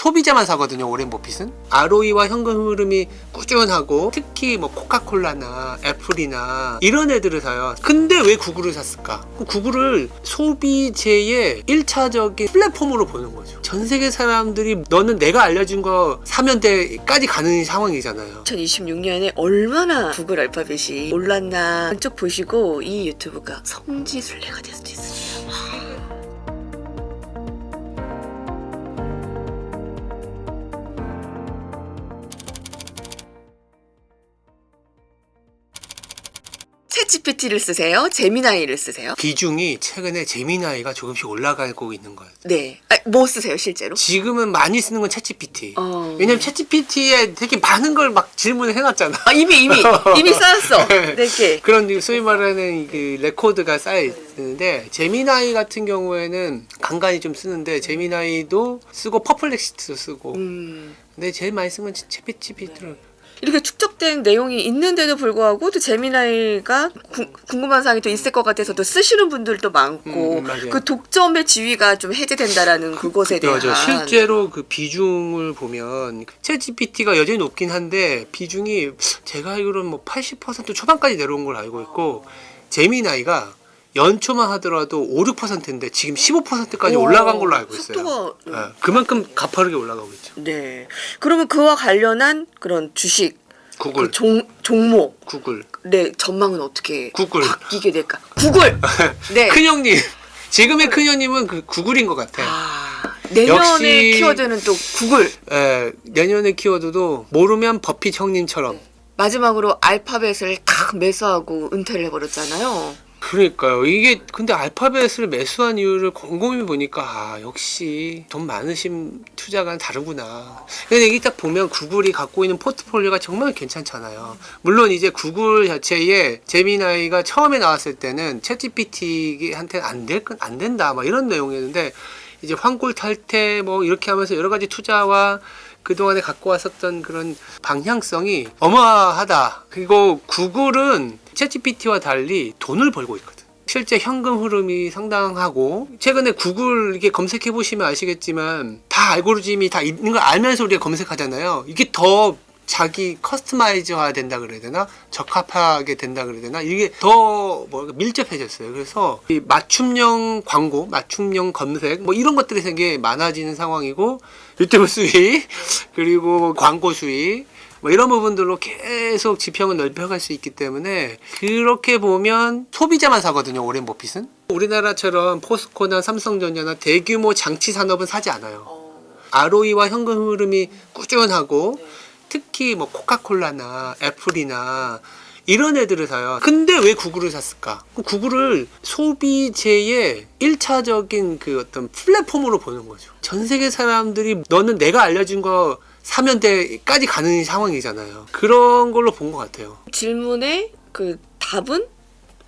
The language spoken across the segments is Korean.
소비자만 사거든요. 오렌 버핏은 ROE와 현금 흐름이 꾸준하고, 특히 뭐 코카콜라나 애플이나 이런 애들을 사요. 근데 왜 구글을 샀을까? 구글을 소비재의 1차적인 플랫폼으로 보는 거죠. 전 세계 사람들이 너는 내가 알려준 거 사면 돼까지 가는 상황이잖아요. 2026년에 얼마나 구글 알파벳이 올랐나 쭉 보시고 이 유튜브가 성지순례가 될 수도 있습니다. 챗GPT를 쓰세요? 제미나이를 쓰세요? 비중이 최근에 제미나이가 조금씩 올라가고 있는 거예요. 네. 뭐 쓰세요 실제로? 지금은 많이 쓰는 건 챗GPT. 왜냐면 챗GPT에 되게 많은 걸 막 질문을 해놨잖아. 이미 쌓았어. 네. 그런 소위 말하는 그 레코드가 쌓여 있는데, 제미나이 같은 경우에는 간간히 좀 쓰는데, 제미나이도 쓰고 퍼플렉시티도 쓰고. 근데 제일 많이 쓴 건 챗GPT로. 이렇게 축적된 내용이 있는데도 불구하고 또 제미나이가 궁금한 사항이 또 있을 것 같아서 또 쓰시는 분들도 많고 그 독점의 지위가 좀 해제된다라는 그것에 대한 실제로 그 비중을 보면 챗GPT가 여전히 높긴 한데 비중이 제가 알기로는 뭐 80% 초반까지 내려온 걸 알고 있고, 제미나이가 연초만 하더라도 5, 6%인데 지금 15%까지 올라간 걸로 알고 있어요. 속도가 네, 그만큼 가파르게 올라가고 있죠. 네. 그러면 그와 관련한 그런 주식, 구글, 그 종목, 구글, 네 전망은 어떻게 구글 바뀌게 될까? 구글. 네. 큰형님, 지금의 큰형님은 그 구글인 것 같아. 내년의 키워드는 또 구글. 내년의 키워드도 모르면 버핏 형님처럼. 마지막으로 알파벳을 탁 매수하고 은퇴를 해버렸잖아요. 그러니까요. 이게 근데 알파벳을 매수한 이유를 곰곰이 보니까 역시 돈 많으신 투자가는 다르구나. 근데 이게 딱 보면 구글이 갖고 있는 포트폴리오가 정말 괜찮잖아요. 물론 이제 구글 자체에 제미나이가 처음에 나왔을 때는 챗GPT한테는 안 된다 막 이런 내용이었는데, 이제 환골 탈태 뭐 이렇게 하면서 여러 가지 투자와 그동안에 갖고 왔었던 그런 방향성이 어마어마하다. 그리고 구글은 챗GPT와 달리 돈을 벌고 있거든. 실제 현금 흐름이 상당하고, 최근에 구글 이렇게 검색해 보시면 아시겠지만 다 알고리즘이 다 있는 걸 알면서 우리가 검색하잖아요. 이게 더 자기 커스터마이즈화 된다 그래야 되나? 적합하게 된다 그래야 되나? 이게 더 밀접해졌어요. 그래서 이 맞춤형 광고, 맞춤형 검색 뭐 이런 것들이 되게 많아지는 상황이고, 유튜브 수익 그리고 광고 수익 뭐 이런 부분들로 계속 지평을 넓혀갈 수 있기 때문에, 그렇게 보면 소비자만 사거든요. 오렌 버핏은 우리나라처럼 포스코나 삼성전자나 대규모 장치 산업은 사지 않아요. ROE와 현금 흐름이 꾸준하고, 특히 뭐 코카콜라나 애플이나 이런 애들을 사요. 근데 왜 구글을 샀을까? 구글을 소비재의 1차적인 그 어떤 플랫폼으로 보는 거죠. 전 세계 사람들이 너는 내가 알려준 거 사면 돼까지 가는 상황이잖아요. 그런 걸로 본 것 같아요. 질문의 그 답은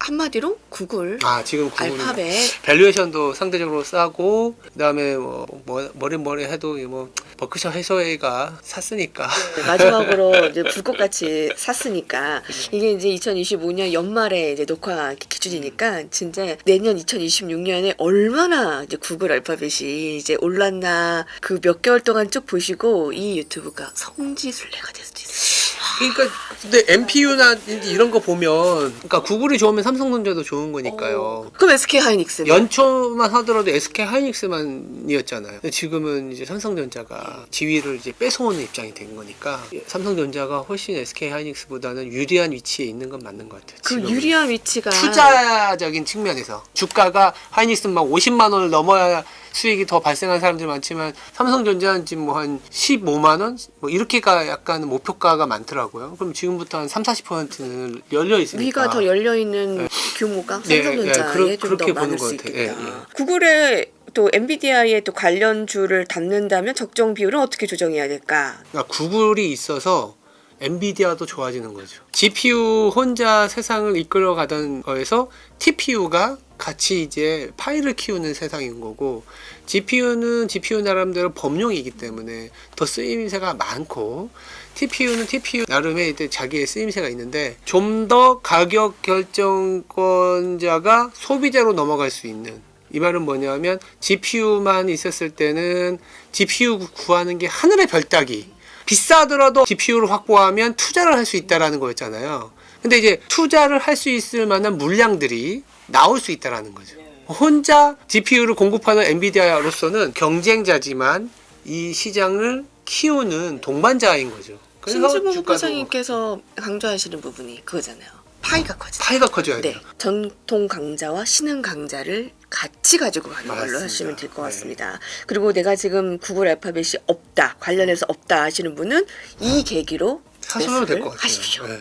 한마디로 구글. 지금 구글 알파벳 밸류에이션도 상대적으로 싸고, 그다음에 뭐래 해도 뭐 버크셔 해서웨이가 샀으니까. 네, 마지막으로 이제 불꽃같이 샀으니까 이게 이제 2025년 연말에 이제 녹화 기준이니까 진짜 내년 2026년에 얼마나 이제 구글 알파벳이 이제 올랐나 그 몇 개월 동안 쭉 보시고 이 유튜브가 성지순례가 될 수도 있어요. 그러니까 근데 MPU나 이런 거 보면, 그러니까 구글이 좋으면 삼성전자도 좋은 거니까요. 그럼 SK 하이닉스는? 연초만 하더라도 SK 하이닉스만이었잖아요. 근데 지금은 이제 삼성전자가 지위를 이제 뺏어오는 입장이 된 거니까 삼성전자가 훨씬 SK 하이닉스보다는 유리한 위치에 있는 건 맞는 것 같아요. 그 지금은. 유리한 위치가 투자적인 측면에서 주가가 하이닉스 막 50만 원을 넘어야 수익이 더 발생한 사람들 많지만, 삼성전자는 지금 뭐 한 15만 원? 뭐 이렇게가 약간 목표가가 많더라고요. 그럼 지금부터 한 30~40%는 열려 있으니까. 위가 더 열려 있는 규모가 삼성전자에 좀 더 많을 수 있겠다. 구글의 또 엔비디아의 또 관련주를 담는다면 적정 비율은 어떻게 조정해야 될까? 그러니까 구글이 있어서 엔비디아도 좋아지는 거죠. GPU 혼자 세상을 이끌어가던 거에서 TPU가 같이 이제 파일을 키우는 세상인 거고, GPU는 GPU 나름대로 범용이기 때문에 더 쓰임새가 많고, TPU는 TPU 나름의 이제 자기의 쓰임새가 있는데, 좀 더 가격 결정권자가 소비자로 넘어갈 수 있는 이 말은 뭐냐면 GPU만 있었을 때는 GPU 구하는 게 하늘의 별 따기. 비싸더라도 GPU를 확보하면 투자를 할 수 있다라는 거였잖아요. 근데 이제 투자를 할 수 있을 만한 물량들이 나올 수 있다라는 거죠. 혼자 GPU를 공급하는 엔비디아로서는 경쟁자지만 이 시장을 키우는 동반자인 거죠. 그래서 신주봉 주가도 부사장님께서 강조하시는 부분이 그거잖아요. 파이가 커진다. 파이가 커져야 돼요. 네, 전통 강자와 신흥 강자를 같이 가지고 가는 걸로 맞습니다. 하시면 될 것 네. 같습니다. 그리고 내가 지금 구글 알파벳이 없다, 관련해서 없다 하시는 분은 이 계기로 사셔도 될 매수를 것 같아요. 하십시오. 네.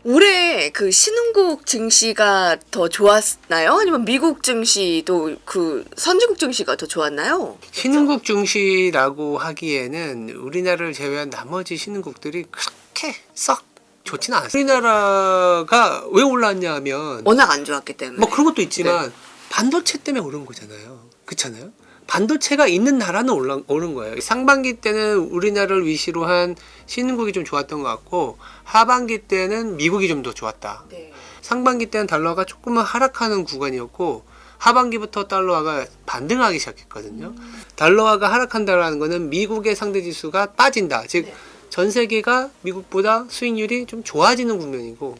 올해 그 신흥국 증시가 더 좋았나요? 아니면 미국 증시도 그 선진국 증시가 더 좋았나요? 신흥국 증시라고 하기에는 우리나라를 제외한 나머지 신흥국들이 그렇게 썩 좋지는 않았어요. 우리나라가 왜 올랐냐 하면 워낙 안 좋았기 때문에. 뭐 그런 것도 있지만 반도체 때문에 오른 거잖아요. 그렇잖아요. 반도체가 있는 나라는 오른 거예요. 상반기 때는 우리나라를 위시로 한 신흥국이 좀 좋았던 것 같고 하반기 때는 미국이 좀 더 좋았다. 네. 상반기 때는 달러가 조금은 하락하는 구간이었고 하반기부터 달러화가 반등하기 시작했거든요. 달러화가 하락한다라는 거는 미국의 상대 지수가 빠진다. 즉 네. 전 세계가 미국보다 수익률이 좀 좋아지는 국면이고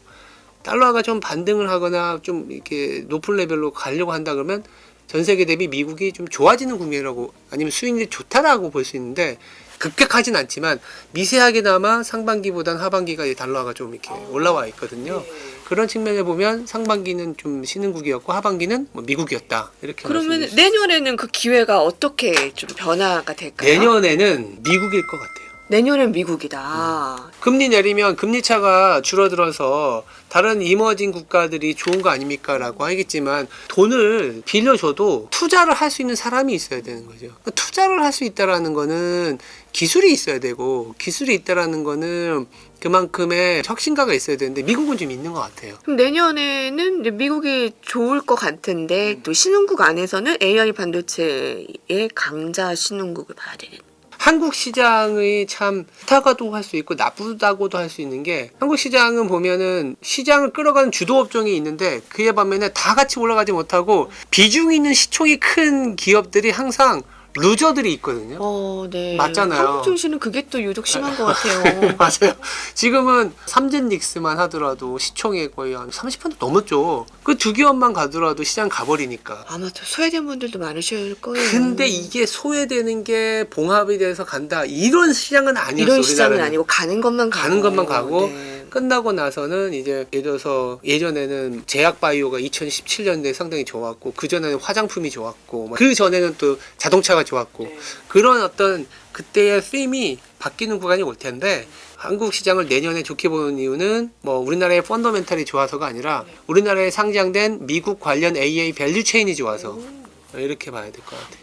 달러화가 좀 반등을 하거나 좀 이렇게 높은 레벨로 가려고 한다 그러면 전 세계 대비 미국이 좀 좋아지는 국면이라고 아니면 수익률이 좋다라고 볼 수 있는데 급격하진 않지만 미세하게나마 상반기보다는 하반기가 이 달러화가 좀 이렇게 올라와 있거든요. 그런 측면에 보면 상반기는 좀 신흥국이었고 하반기는 뭐 미국이었다 이렇게 그러면 말씀드릴 수 있어요. 내년에는 그 기회가 어떻게 좀 변화가 될까요? 내년에는 미국일 것 같아요. 내년엔 미국이다. 금리 내리면 금리 차가 줄어들어서 다른 이머징 국가들이 좋은 거 아닙니까? 라고 하겠지만 돈을 빌려줘도 투자를 할 수 있는 사람이 있어야 되는 거죠. 투자를 할 수 있다라는 거는 기술이 있어야 되고 기술이 있다라는 거는 그만큼의 혁신가가 있어야 되는데 미국은 좀 있는 것 같아요. 그럼 내년에는 이제 미국이 좋을 것 같은데 또 신흥국 안에서는 AI 반도체의 강자 신흥국을 봐야 되겠네. 한국 시장의 참 좋다고도 할 수 있고 나쁘다고도 할 수 있는 게 한국 시장은 보면은 시장을 끌어가는 주도 업종이 있는데 그에 반면에 다 같이 올라가지 못하고 비중 있는 시총이 큰 기업들이 항상 루저들이 있거든요. 네. 맞잖아요. 한국 증시는 그게 또 유독 심한 것 같아요. 맞아요. 지금은 삼젠닉스만 하더라도 시총이 거의 한 30% 넘었죠. 그 두 기업만 가더라도 시장 가버리니까. 아마 또 소외된 분들도 많으실 거예요. 근데 이게 소외되는 게 봉합이 돼서 간다. 이런 시장은 아니었어. 이런 시장은 우리나라는. 아니고 가는 것만 가고. 가는 것만 가고 네. 끝나고 나서는 이제 예를 들어서 예전에는 제약 바이오가 2017년에 상당히 좋았고 그 전에는 화장품이 좋았고 그 전에는 또 자동차가 좋았고 네. 그런 어떤 그때의 빔이 바뀌는 구간이 올 텐데 한국 시장을 내년에 좋게 보는 이유는 뭐 우리나라의 펀더멘탈이 좋아서가 아니라 우리나라에 상장된 미국 관련 AA 밸류 체인이 좋아서 이렇게 봐야 될 것 같아요.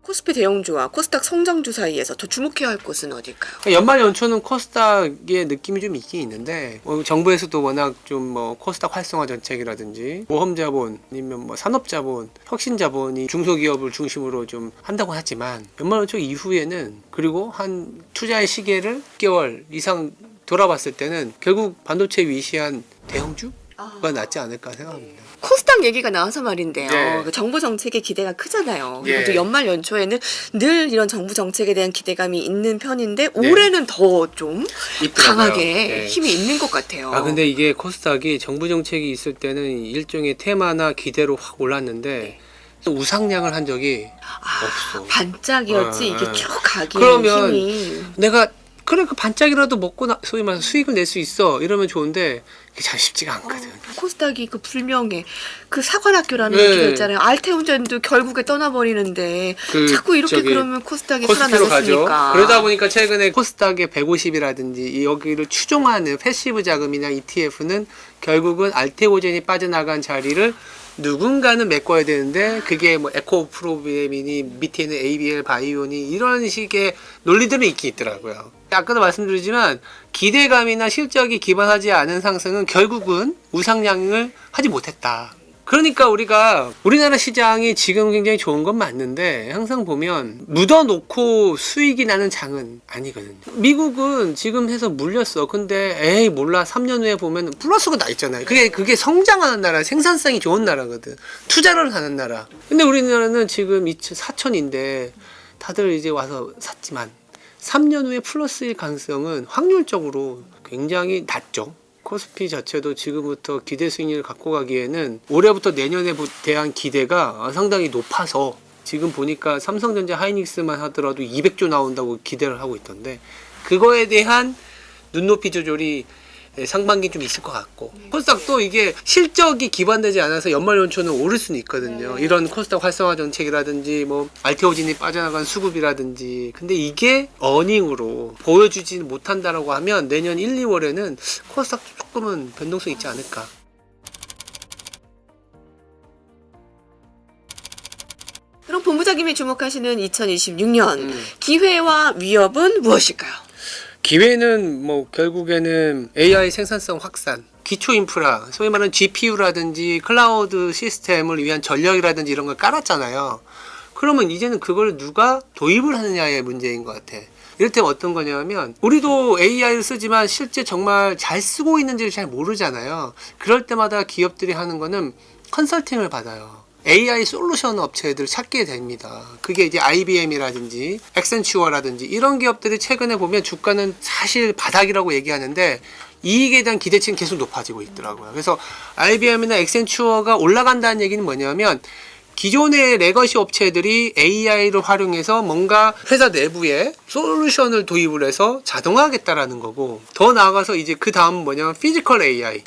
코스피 대형주와 코스닥 성장주 사이에서 더 주목해야 할 곳은 어딜까요? 연말 연초는 코스닥의 느낌이 좀 있긴 있는데 정부에서도 워낙 좀 뭐 코스닥 활성화 정책이라든지 모험자본 아니면 뭐 산업자본, 혁신자본이 중소기업을 중심으로 좀 한다고 하지만 연말 연초 이후에는 그리고 한 투자의 시계를 6개월 이상 돌아봤을 때는 결국 반도체 위시한 대형주가 낫지 않을까 생각합니다. 코스닥 얘기가 나와서 말인데요. 네. 그 정부 정책에 기대가 크잖아요. 네. 그리고 또 연말 연초에는 늘 이런 정부 정책에 대한 기대감이 있는 편인데 올해는 더 좀 있더라고요. 강하게 네. 힘이 있는 것 같아요. 아 근데 이게 코스닥이 정부 정책이 있을 때는 일종의 테마나 기대로 확 올랐는데 우상향을 한 적이 없어. 반짝이었지 이게 네. 쭉 가기 그러면 힘이. 내가 그래 그 반짝이라도 먹고 소위 말해서 수익을 낼 수 있어 이러면 좋은데 그게 잘 쉽지가 않거든. 코스닥이 그 불명예 그 사관학교라는 네. 얘기가 있잖아요. 알테운전도 결국에 떠나버리는데 그 자꾸 이렇게 저기 그러면 코스닥이 코스피로 가죠. 살아나겠습니까? 그러다 보니까 최근에 코스닥의 150이라든지 여기를 추종하는 패시브 자금이나 ETF는 결국은 알테오젠이 빠져나간 자리를 누군가는 메꿔야 되는데 그게 뭐 에코프로비엠이니 밑에 있는 ABL 바이오니 이런 식의 논리들은 있긴 있더라고요. 아까도 말씀드리지만 기대감이나 실적이 기반하지 않은 상승은 결국은 우상향을 하지 못했다. 그러니까 우리가 우리나라 시장이 지금 굉장히 좋은 건 맞는데 항상 보면 묻어놓고 수익이 나는 장은 아니거든요. 미국은 지금 해서 물렸어. 근데 에이 몰라 3년 후에 보면 플러스가 나 있잖아요. 그게 성장하는 나라, 생산성이 좋은 나라거든. 투자를 하는 나라. 근데 우리나라는 지금 4천인데 다들 이제 와서 샀지만 3년 후에 플러스일 가능성은 확률적으로 굉장히 낮죠. 코스피 자체도 지금부터 기대 수익률을 갖고 가기에는 올해부터 내년에 대한 기대가 상당히 높아서 지금 보니까 삼성전자 하이닉스만 하더라도 200조 나온다고 기대를 하고 있던데 그거에 대한 눈높이 조절이 상반기 좀 있을 것 같고 코스닥도 이게 실적이 기반되지 않아서 연말연초는 오를 수는 있거든요. 이런 코스닥 활성화 정책이라든지 뭐 알테오 진입 빠져나간 수급이라든지 근데 이게 어닝으로 보여주지 못한다라고 하면 내년 1, 2월에는 코스닥 조금은 변동성 있지 않을까. 그럼 본부장님이 주목하시는 2026년 기회와 위협은 무엇일까요? 기회는 뭐 결국에는 AI 생산성 확산, 기초 인프라, 소위 말하는 GPU라든지 클라우드 시스템을 위한 전력이라든지 이런 걸 깔았잖아요. 그러면 이제는 그걸 누가 도입을 하느냐의 문제인 것 같아. 이를테면 어떤 거냐면 우리도 AI를 쓰지만 실제 정말 잘 쓰고 있는지를 잘 모르잖아요. 그럴 때마다 기업들이 하는 거는 컨설팅을 받아요. AI 솔루션 업체들 찾게 됩니다. 그게 이제 IBM이라든지 액센추어라든지 이런 기업들이 최근에 보면 주가는 사실 바닥이라고 얘기하는데 이익에 대한 기대치는 계속 높아지고 있더라고요. 그래서 IBM이나 액센추어가 올라간다는 얘기는 뭐냐면 기존의 레거시 업체들이 AI를 활용해서 뭔가 회사 내부에 솔루션을 도입을 해서 자동화하겠다라는 거고 더 나아가서 이제 그 다음은 뭐냐면 피지컬 AI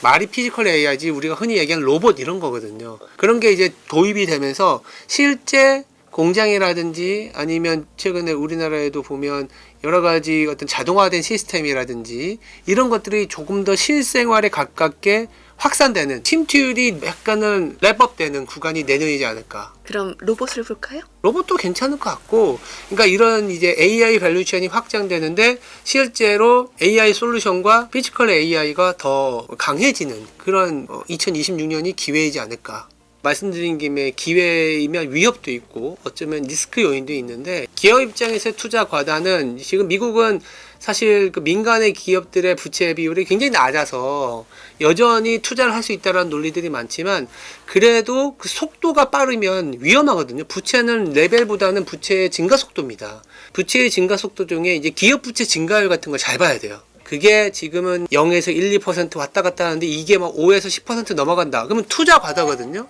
말이 피지컬 AI지 우리가 흔히 얘기하는 로봇 이런 거거든요. 그런 게 이제 도입이 되면서 실제 공장이라든지 아니면 최근에 우리나라에도 보면 여러 가지 어떤 자동화된 시스템이라든지 이런 것들이 조금 더 실생활에 가깝게 확산되는 침투율이 약간은 랩업되는 구간이 내년이지 않을까. 그럼 로봇을 볼까요? 로봇도 괜찮을 것 같고, 그러니까 이런 이제 AI 밸류체인이 확장되는데 실제로 AI 솔루션과 피지컬 AI가 더 강해지는 그런 2026년이 기회이지 않을까. 말씀드린 김에 기회이면 위협도 있고 어쩌면 리스크 요인도 있는데 기업 입장에서 투자 과다는 지금 미국은 사실 그 민간의 기업들의 부채 비율이 굉장히 낮아서 여전히 투자를 할 수 있다는 논리들이 많지만 그래도 그 속도가 빠르면 위험하거든요. 부채는 레벨보다는 부채의 증가 속도입니다. 부채의 증가 속도 중에 이제 기업 부채 증가율 같은 걸 잘 봐야 돼요. 그게 지금은 0에서 1, 2% 왔다 갔다 하는데 이게 막 5에서 10% 넘어간다. 그러면 투자 과다거든요.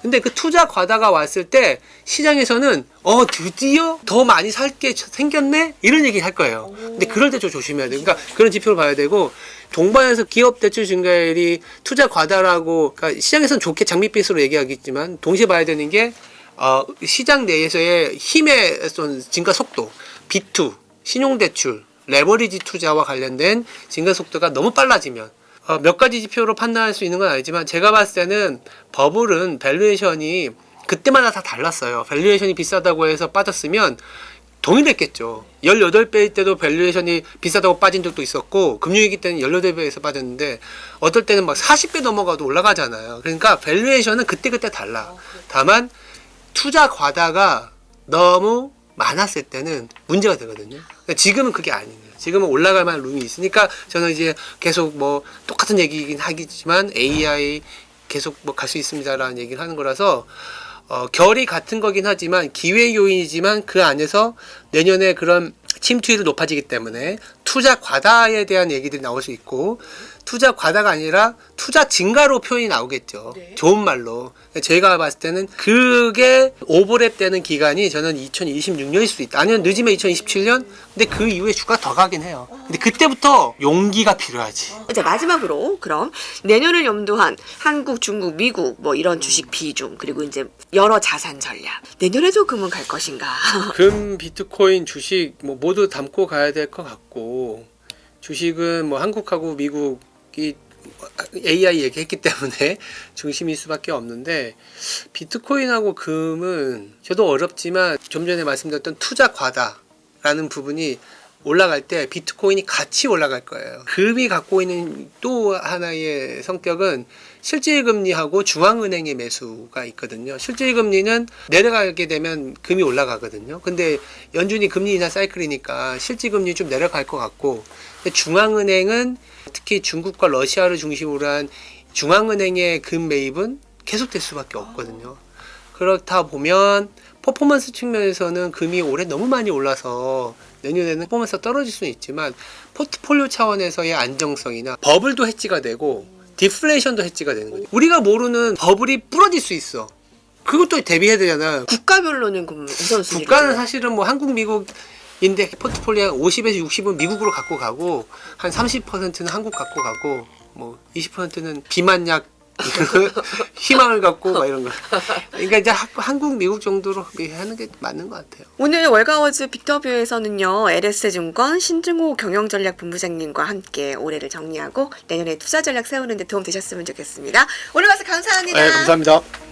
근데 그 투자 과다가 왔을 때 시장에서는 드디어 더 많이 살 게 생겼네? 이런 얘기 할 거예요. 근데 그럴 때 좀 조심해야 돼요. 그러니까 그런 지표를 봐야 되고 동반해서 기업 대출 증가율이 투자 과다라고 그러니까 시장에서는 좋게 장밋빛으로 얘기하겠지만 동시에 봐야 되는 게 시장 내에서의 힘의 어떤 증가 속도, B2, 신용대출, 레버리지 투자와 관련된 증가 속도가 너무 빨라지면 몇 가지 지표로 판단할 수 있는 건 아니지만 제가 봤을 때는 버블은 밸류에이션이 그때마다 다 달랐어요. 밸류에이션이 비싸다고 해서 빠졌으면 동일했겠죠. 18배일 때도 밸류에이션이 비싸다고 빠진 적도 있었고 금융위기 때는 18배에서 빠졌는데 어떨 때는 막 40배 넘어가도 올라가잖아요. 그러니까 밸류에이션은 그때그때 달라. 다만 투자 과다가 너무 많았을 때는 문제가 되거든요. 지금은 그게 아니에요. 지금은 올라갈 만한 룸이 있으니까 저는 이제 계속 뭐 똑같은 얘기이긴 하겠지만 AI 계속 뭐 갈 수 있습니다라는 얘기를 하는 거라서 결이 같은 거긴 하지만 기회 요인이지만 그 안에서 내년에 그런 침투율이 높아지기 때문에 투자 과다에 대한 얘기들이 나올 수 있고 투자 과다가 아니라 투자 증가로 표현이 나오겠죠. 네. 좋은 말로. 제가 봤을 때는 그게 오버랩 되는 기간이 저는 2026년일 수도 있다. 아니면 늦으면 2027년? 근데 그 이후에 주가 더 가긴 해요. 근데 그때부터 용기가 필요하지. 자, 마지막으로 그럼 내년을 염두한 한국, 중국, 미국 뭐 이런 주식 비중 그리고 이제 여러 자산 전략 내년에도 금은 갈 것인가? 금, 비트코인, 주식 뭐 모두 담고 가야 될 것 같고 주식은 뭐 한국하고 미국이 AI 얘기했기 때문에 중심일 수밖에 없는데 비트코인하고 금은 저도 어렵지만 좀 전에 말씀드렸던 투자 과다라는 부분이 올라갈 때 비트코인이 같이 올라갈 거예요. 금이 갖고 있는 또 하나의 성격은 실질금리하고 중앙은행의 매수가 있거든요. 실질금리는 내려가게 되면 금이 올라가거든요. 근데 연준이 금리 인하 사이클이니까 실질금리 좀 내려갈 것 같고, 근데 중앙은행은 특히 중국과 러시아를 중심으로 한 중앙은행의 금 매입은 계속될 수밖에 없거든요. 그렇다 보면 퍼포먼스 측면에서는 금이 올해 너무 많이 올라서 내년에는 퍼포먼스가 떨어질 수는 있지만 포트폴리오 차원에서의 안정성이나 버블도 해지가 되고 디플레이션도 해지가 되는 거죠. 우리가 모르는 버블이 부러질 수 있어. 그것도 대비해야 되잖아. 국가별로는 그럼 우선순위. 국가는 사실은 뭐 한국, 미국인데 포트폴리오 한 50에서 60은 미국으로 갖고 가고 한 30%는 한국 갖고 가고 뭐 20%는 비만약 희망을 갖고 막 이런 거. 그러니까 이제 한국, 미국 정도로 하는 게 맞는 것 같아요. 오늘 월가워즈 빅터뷰에서는요, LS증권 신증호 경영전략본부장님과 함께 올해를 정리하고 내년에 투자 전략 세우는 데 도움 되셨으면 좋겠습니다. 오늘 와서 감사합니다. 네, 감사합니다.